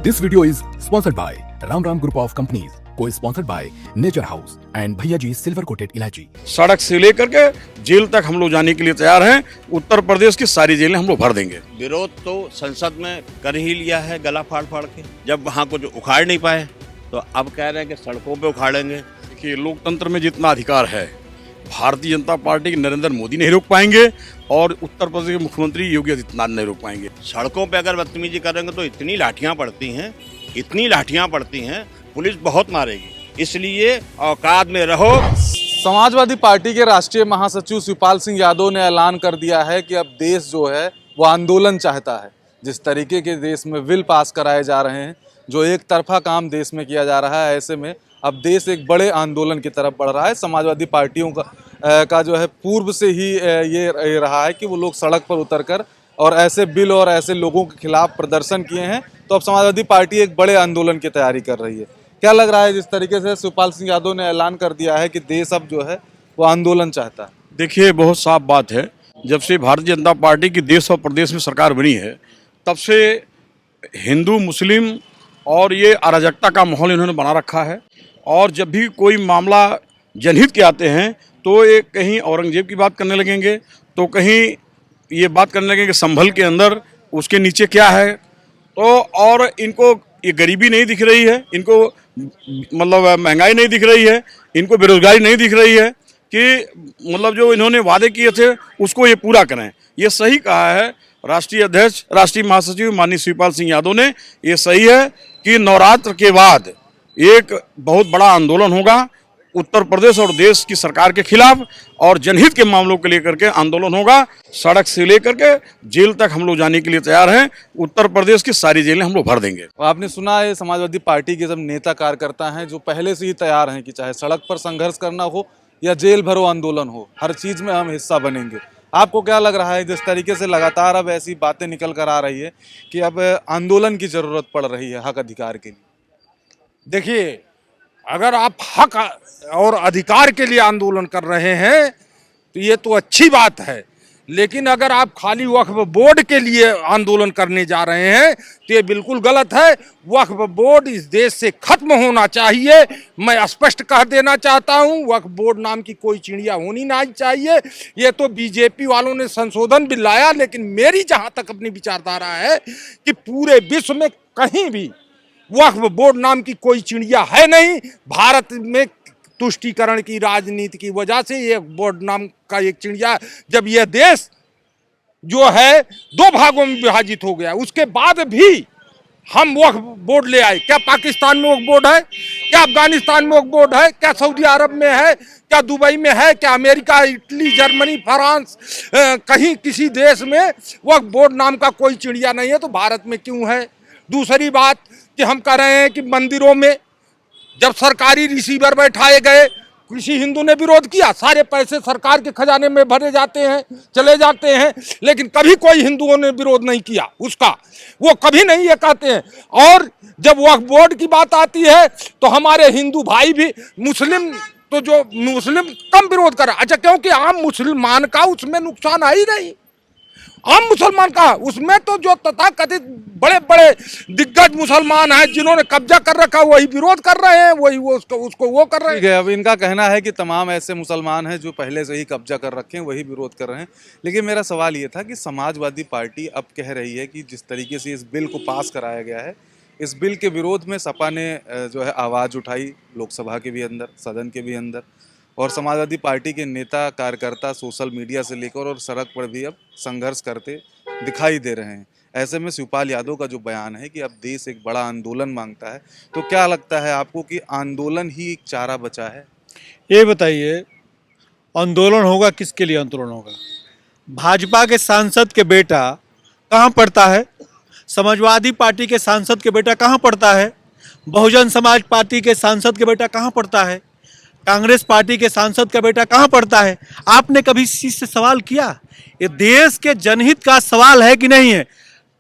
This video is sponsored by Ram Ram Group of Companies, co-sponsored by Nature House and भैया G silver coated इलायची। सड़क से लेकर के जेल तक हम लोग जाने के लिए तैयार हैं। उत्तर प्रदेश की सारी जेलें हम लोग भर देंगे। विरोध तो संसद में कर ही लिया है, गला फाड़ फाड़ के। जब वहाँ को जो उखाड़ नहीं पाए तो अब कह रहे हैं कि सड़कों पे उखाड़ेंगे। देखिए, लोकतंत्र में जितना अधिकार है भारतीय जनता पार्टी के नरेंद्र मोदी नहीं रोक पाएंगे और उत्तर प्रदेश के मुख्यमंत्री योगी आदित्यनाथ नहीं रोक पाएंगे। सड़कों पे अगर बदतमीजी करेंगे तो इतनी लाठियाँ पड़ती हैं, पुलिस बहुत मारेगी। इसलिए औकात में रहो। समाजवादी पार्टी के राष्ट्रीय महासचिव शिवपाल सिंह यादव ने ऐलान कर दिया है कि अब देश जो है वो आंदोलन चाहता है। जिस तरीके के देश में बिल पास कराए जा रहे हैं, जो एक तरफा काम देश में किया जा रहा है, ऐसे में अब देश एक बड़े आंदोलन की तरफ बढ़ रहा है। समाजवादी पार्टियों का जो है पूर्व से ही ये रहा है कि वो लोग सड़क पर उतरकर और ऐसे बिल और ऐसे लोगों के खिलाफ प्रदर्शन किए हैं। तो अब समाजवादी पार्टी एक बड़े आंदोलन की तैयारी कर रही है। क्या लग रहा है जिस तरीके से शिवपाल सिंह यादव ने ऐलान कर दिया है कि देश अब जो है वो आंदोलन चाहता है? देखिए, बहुत साफ बात है। जब से भारतीय जनता पार्टी की देश और प्रदेश में सरकार बनी है, तब से हिंदू मुस्लिम और ये अराजकता का माहौल इन्होंने बना रखा है। और जब भी कोई मामला जनहित के आते हैं तो ये कहीं औरंगजेब की बात करने लगेंगे, तो कहीं ये बात करने लगेंगे संभल के अंदर उसके नीचे क्या है। तो और इनको ये गरीबी नहीं दिख रही है, इनको मतलब महंगाई नहीं दिख रही है, इनको बेरोजगारी नहीं दिख रही है कि मतलब जो इन्होंने वादे किए थे उसको ये पूरा करें। ये सही कहा है राष्ट्रीय अध्यक्ष, राष्ट्रीय महासचिव माननीय शिवपाल सिंह यादव ने। ये सही है कि नवरात्र के बाद एक बहुत बड़ा आंदोलन होगा उत्तर प्रदेश और देश की सरकार के खिलाफ, और जनहित के मामलों को लेकर के आंदोलन होगा। सड़क से लेकर के जेल तक हम लोग जाने के लिए तैयार हैं। उत्तर प्रदेश की सारी जेलें हम लोग भर देंगे। आपने सुना है समाजवादी पार्टी के सब नेता कार्यकर्ता हैं जो पहले से ही तैयार हैं कि चाहे सड़क पर संघर्ष करना हो या जेल भरो आंदोलन हो, हर चीज़ में हम हिस्सा बनेंगे। आपको क्या लग रहा है जिस तरीके से लगातार अब ऐसी बातें निकल कर आ रही है कि अब आंदोलन की ज़रूरत पड़ रही है हक अधिकार के लिए? देखिए, अगर आप हक और अधिकार के लिए आंदोलन कर रहे हैं तो ये तो अच्छी बात है, लेकिन अगर आप खाली वक्फ बोर्ड के लिए आंदोलन करने जा रहे हैं तो ये बिल्कुल गलत है। वक्फ बोर्ड इस देश से खत्म होना चाहिए। मैं स्पष्ट कह देना चाहता हूँ, वक्फ बोर्ड नाम की कोई चिड़िया होनी नहीं चाहिए। ये तो बीजेपी वालों ने संशोधन भी लाया, लेकिन मेरी जहाँ तक अपनी विचारधारा है कि पूरे विश्व में कहीं भी वक्फ बोर्ड नाम की कोई चिड़िया है नहीं। भारत में तुष्टीकरण की राजनीति की वजह से ये बोर्ड नाम का एक चिड़िया, जब यह देश जो है दो भागों में विभाजित हो गया, उसके बाद भी हम वक्फ बोर्ड ले आए। क्या पाकिस्तान में वक्फ बोर्ड है? क्या अफगानिस्तान में वक्फ बोर्ड है? क्या सऊदी अरब में है? क्या दुबई में है? क्या अमेरिका, इटली, जर्मनी, फ्रांस, कहीं किसी देश में वक्फ बोर्ड नाम का कोई चिड़िया नहीं है, तो भारत में क्यों है? दूसरी बात कि हम कह रहे हैं कि मंदिरों में जब सरकारी रिसीवर बैठाए गए, किसी हिंदू ने विरोध किया? सारे पैसे सरकार के खजाने में भरे जाते हैं, चले जाते हैं, लेकिन कभी कोई हिंदुओं ने विरोध नहीं किया उसका। वो कभी नहीं ये कहते हैं। और जब वक्फ बोर्ड की बात आती है तो हमारे हिंदू भाई भी, मुस्लिम तो जो मुस्लिम कम विरोध करा। अच्छा, क्योंकि आम मुसलमान का उसमें नुकसान है ही नहीं। आम मुसलमान का उसमें तो जो तथाकथित बड़े बड़े दिग्गज मुसलमान हैं जिन्होंने कब्जा कर रखा, वही विरोध कर रहे हैं, वही वो उसको कर रहे हैं। ठीक है, अब इनका कहना है कि तमाम ऐसे मुसलमान हैं जो पहले से ही कब्जा कर रखे हैं, वही विरोध कर रहे हैं। लेकिन मेरा सवाल ये था कि समाजवादी पार्टी अब कह रही है कि जिस तरीके से इस बिल को पास कराया गया है, इस बिल के विरोध में सपा ने जो है आवाज़ उठाई, लोकसभा के भी अंदर, सदन के भी अंदर, और समाजवादी पार्टी के नेता कार्यकर्ता सोशल मीडिया से लेकर और सड़क पर भी अब संघर्ष करते दिखाई दे रहे हैं। ऐसे में शिवपाल यादव का जो बयान है कि अब देश एक बड़ा आंदोलन मांगता है, तो क्या लगता है आपको कि आंदोलन ही एक चारा बचा है? ये बताइए, आंदोलन होगा किसके लिए? आंदोलन होगा भाजपा के सांसद के बेटा कहाँ पढ़ता है? समाजवादी पार्टी के सांसद के बेटा कहाँ पढ़ता है? बहुजन समाज पार्टी के सांसद के बेटा कहाँ पढ़ता है? कांग्रेस पार्टी के सांसद का बेटा कहाँ पढ़ता है? आपने कभी इस चीज से सवाल किया? ये देश के जनहित का सवाल है कि नहीं है?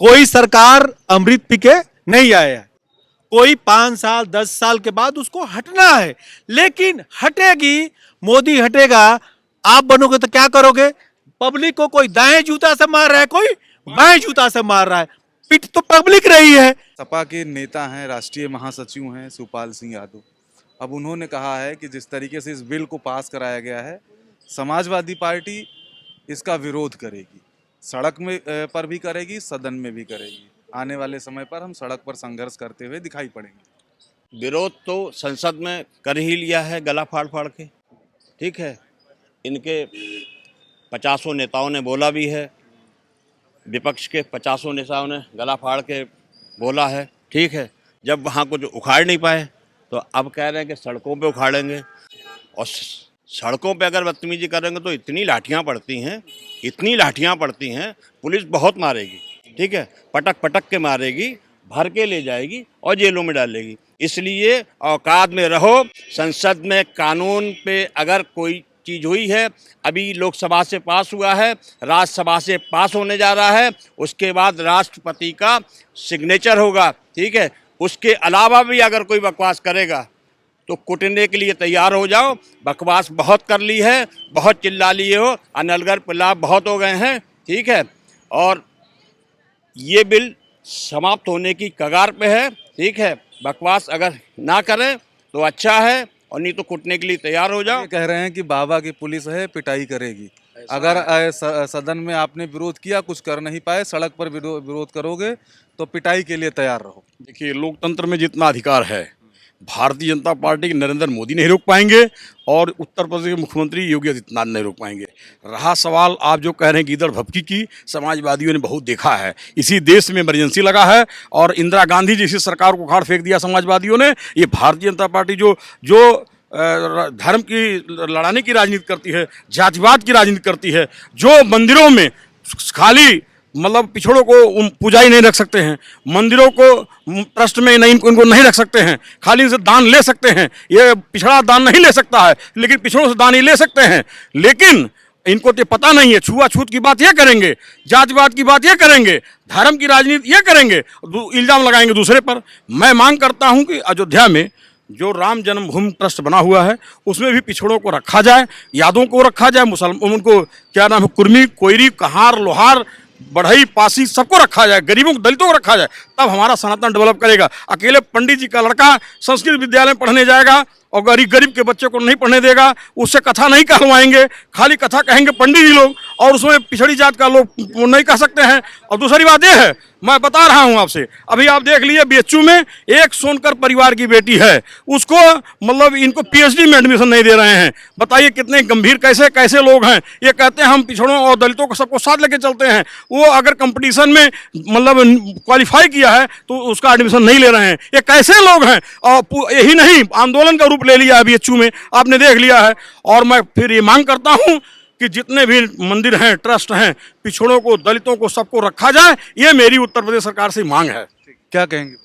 कोई सरकार अमृत पी के नहीं आया है, कोई 5 साल 10 साल के बाद उसको हटना है, लेकिन हटेगी, मोदी हटेगा, आप बनोगे तो क्या करोगे? पब्लिक को कोई दाएं जूता से मार रहा है, कोई बाएं जूता से मार रहा है। पिट तो पब्लिक रही है। सपा के नेता हैं, राष्ट्रीय महासचिव हैं शिवपाल सिंह यादव। अब उन्होंने कहा है कि जिस तरीके से इस बिल को पास कराया गया है, समाजवादी पार्टी इसका विरोध करेगी, सड़क में पर भी करेगी, सदन में भी करेगी। आने वाले समय पर हम सड़क पर संघर्ष करते हुए दिखाई पड़ेंगे। विरोध तो संसद में कर ही लिया है गला फाड़ फाड़ के, ठीक है। इनके 50 नेताओं ने बोला भी है, विपक्ष के 50 नेताओं ने गला फाड़ के बोला है, ठीक है। जब वहाँ कुछ उखाड़ नहीं पाए तो अब कह रहे हैं कि सड़कों पे उखाड़ेंगे, और सड़कों पे अगर बदतमीजी करेंगे तो इतनी लाठियाँ पड़ती हैं, इतनी लाठियाँ पड़ती हैं, पुलिस बहुत मारेगी, ठीक है। पटक पटक के मारेगी, भर के ले जाएगी और जेलों में डालेगी। इसलिए औकात में रहो। संसद में कानून पे अगर कोई चीज़ हुई है, अभी लोकसभा से पास हुआ है, राज्यसभा से पास होने जा रहा है, उसके बाद राष्ट्रपति का सिग्नेचर होगा, ठीक है। उसके अलावा भी अगर कोई बकवास करेगा तो कुटने के लिए तैयार हो जाओ। बकवास बहुत कर ली है, बहुत चिल्ला लिए हो, अनलगर पिलाप बहुत हो गए हैं, ठीक है। और ये बिल समाप्त होने की कगार पे है, ठीक है। बकवास अगर ना करें तो अच्छा है, और नहीं तो कुटने के लिए तैयार हो जाओ। ये कह रहे हैं कि बाबा की पुलिस है, पिटाई करेगी। अगर सदन में आपने विरोध किया, कुछ कर नहीं पाए, सड़क पर विरोध करोगे तो पिटाई के लिए तैयार रहो। देखिए, लोकतंत्र में जितना अधिकार है, भारतीय जनता पार्टी के नरेंद्र मोदी नहीं रोक पाएंगे और उत्तर प्रदेश के मुख्यमंत्री योगी आदित्यनाथ नहीं रोक पाएंगे। रहा सवाल आप जो कह रहे हैं गीदड़ भभकी की, समाजवादियों ने बहुत देखा है। इसी देश में इमरजेंसी लगा है और इंदिरा गांधी जैसी सरकार को उखाड़ फेंक दिया समाजवादियों ने। ये भारतीय जनता पार्टी जो धर्म की लड़ाने की राजनीति करती है, जातिवाद की राजनीति करती है, जो मंदिरों में खाली मतलब पिछड़ों को पुजारी नहीं रख सकते हैं, मंदिरों को ट्रस्ट में नहीं, उनको नहीं रख सकते हैं, खाली इनसे दान ले सकते हैं। ये पिछड़ा दान नहीं ले सकता है, लेकिन पिछड़ों से दान ही ले सकते हैं। लेकिन इनको तो पता नहीं है, छुआछूत की बात ये करेंगे, जातिवाद की बात ये करेंगे, धर्म की राजनीति ये करेंगे, इल्जाम लगाएंगे दूसरे पर। मैं मांग करता हूँ कि अयोध्या में जो राम जन्मभूमि ट्रस्ट बना हुआ है, उसमें भी पिछड़ों को रखा जाए, यादों को रखा जाए, उनको क्या नाम है, कुर्मी, कोयरी, कहार, लोहार, बढ़ई, पासी, सबको रखा जाए, गरीबों को, दलितों को रखा जाए, तब हमारा सनातन डेवलप करेगा। अकेले पंडित जी का लड़का संस्कृत विद्यालय में पढ़ने जाएगा और गरीब के बच्चे को नहीं पढ़ने देगा, उससे कथा नहीं कहलवाएंगे, खाली कथा कहेंगे पंडित जी लोग, और उसमें पिछड़ी जात का लोग वो नहीं कह सकते हैं। और दूसरी बात यह है, मैं बता रहा हूं आपसे, अभी आप देख लीजिए बीएचयू में एक सोनकर परिवार की बेटी है, उसको मतलब इनको पीएचडी में एडमिशन नहीं दे रहे हैं। बताइए कितने गंभीर कैसे कैसे लोग हैं। ये कहते हैं हम पिछड़ों और दलितों को सबको साथ लेके चलते हैं, वो अगर कंपटीशन में मतलब क्वालिफाई किया है तो उसका एडमिशन नहीं ले रहे हैं। ये कैसे लोग हैं। और यही नहीं, आंदोलन का रूप ले लिया है बीएचयू में, आपने देख लिया है। और मैं फिर ये मांग करता हूँ कि जितने भी मंदिर हैं, ट्रस्ट हैं, पिछड़ों को, दलितों को, सबको रखा जाए। ये मेरी उत्तर प्रदेश सरकार से मांग है। क्या कहेंगे?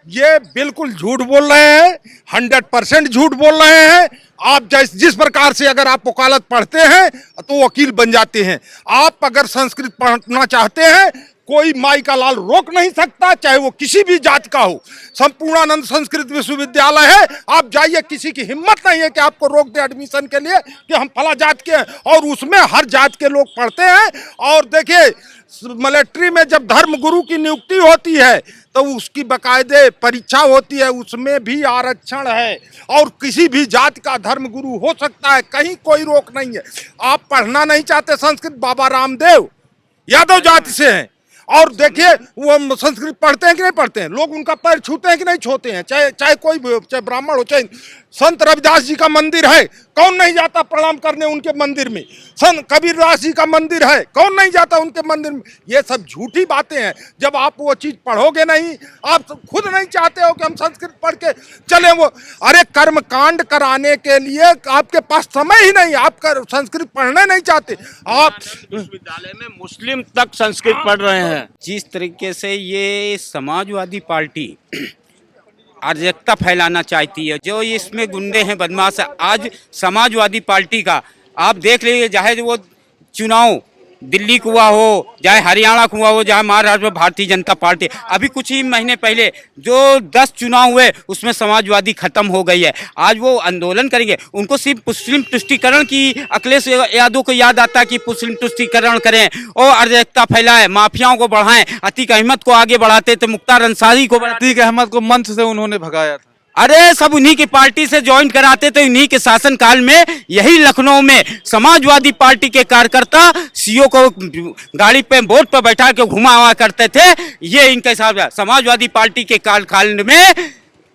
ये बिल्कुल झूठ बोल रहे हैं, 100% झूठ बोल रहे हैं। आप जिस प्रकार से अगर आप वकालत पढ़ते हैं तो वकील बन जाते हैं। आप अगर संस्कृत पढ़ना चाहते हैं, कोई माई का लाल रोक नहीं सकता, चाहे वो किसी भी जात का हो। संपूर्णानंद संस्कृत विश्वविद्यालय है, आप जाइए, किसी की हिम्मत नहीं है कि आपको रोक दे एडमिशन के लिए कि हम फला जात के हैं। और उसमें हर जात के लोग पढ़ते हैं। और देखिए, मिलिट्री में जब धर्म गुरु की नियुक्ति होती है तो उसकी बाकायदे परीक्षा होती है, उसमें भी आरक्षण है और किसी भी जात का धर्म गुरु हो सकता है, कहीं कोई रोक नहीं है। आप पढ़ना नहीं चाहते संस्कृत, बाबा रामदेव यादव जाति से हैं, और देखिए वो संस्कृत पढ़ते हैं कि नहीं पढ़ते हैं, लोग उनका पैर छूते हैं कि नहीं छूते हैं, चाहे कोई भी हो, चाहे ब्राह्मण हो, चाहे संत रविदास जी का मंदिर है, कौन नहीं जाता प्रणाम करने उनके मंदिर में। संत कबीरदास जी का मंदिर है, कौन नहीं जाता उनके मंदिर में। ये सब झूठी बातें हैं। जब आप वो चीज पढ़ोगे नहीं, आप खुद नहीं चाहते हो कि हम संस्कृत पढ़ के चले। वो अरे कर्म कांड कराने के लिए आपके पास समय ही नहीं, आप संस्कृत पढ़ने नहीं चाहते। आप विश्वविद्यालय में मुस्लिम तक संस्कृत पढ़ रहे हैं। जिस तरीके से ये समाजवादी पार्टी अराजकता फैलाना चाहती है, जो इसमें गुंडे हैं, बदमाश है, आज समाजवादी पार्टी का आप देख लीजिए, चाहे वो चुनाव दिल्ली का हुआ हो, चाहे हरियाणा का हुआ हो, चाहे महाराष्ट्र में भारतीय जनता पार्टी, अभी कुछ ही महीने पहले जो 10 चुनाव हुए उसमें समाजवादी खत्म हो गई है। आज वो आंदोलन करेंगे, उनको सिर्फ मुस्लिम तुष्टीकरण की, अखिलेश यादव को याद आता है कि मुस्लिम तुष्टीकरण करें और अराजकता फैलाए, माफियाओं को बढ़ाएं, अतीक अहमद को आगे बढ़ाते थे, मुख्तार अंसारी को बढ़ाते। अतीक अहमद को मंच से उन्होंने भगाया था। अरे सब उन्हीं की पार्टी से ज्वाइन कराते थे। उन्हीं के शासनकाल में यही लखनऊ में समाजवादी पार्टी के कार्यकर्ता सीओ को गाड़ी पे बोट पर बैठा के घुमावा करते थे। ये इनका हिसाब है। समाजवादी पार्टी के काल में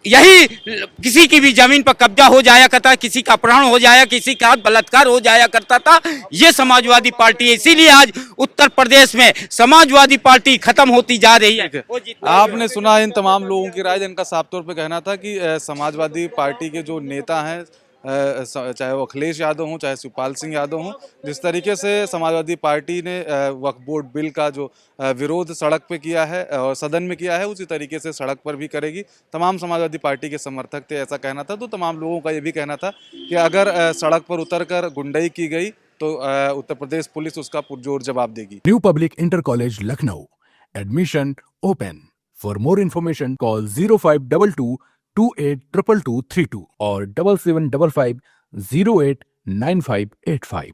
यही किसी की भी जमीन पर कब्जा हो जाया करता, किसी का अपहरण हो जाया, किसी का बलात्कार हो जाया करता था। ये समाजवादी पार्टी है। इसीलिए आज उत्तर प्रदेश में समाजवादी पार्टी खत्म होती जा रही है। आपने सुना इन तमाम लोगों की राय, जिनका साफ तौर पे कहना था कि समाजवादी पार्टी के जो नेता हैं, चाहे वो अखिलेश यादव हों, चाहे शिवपाल सिंह यादव हों, जिस तरीके से समाजवादी पार्टी ने वक्फ बोर्ड बिल का जो विरोध सड़क पे किया है और सदन में किया है, उसी तरीके से सड़क पर भी करेगी। तमाम समाजवादी पार्टी के समर्थक थे, ऐसा कहना था। तो तमाम लोगों का ये भी कहना था कि अगर सड़क पर उतरकर गुंडई की गई तो उत्तर प्रदेश पुलिस उसका पुरजोर जवाब देगी। New public inter college Lucknow, admission open. For more information call 0522 282232 और 7755 089585।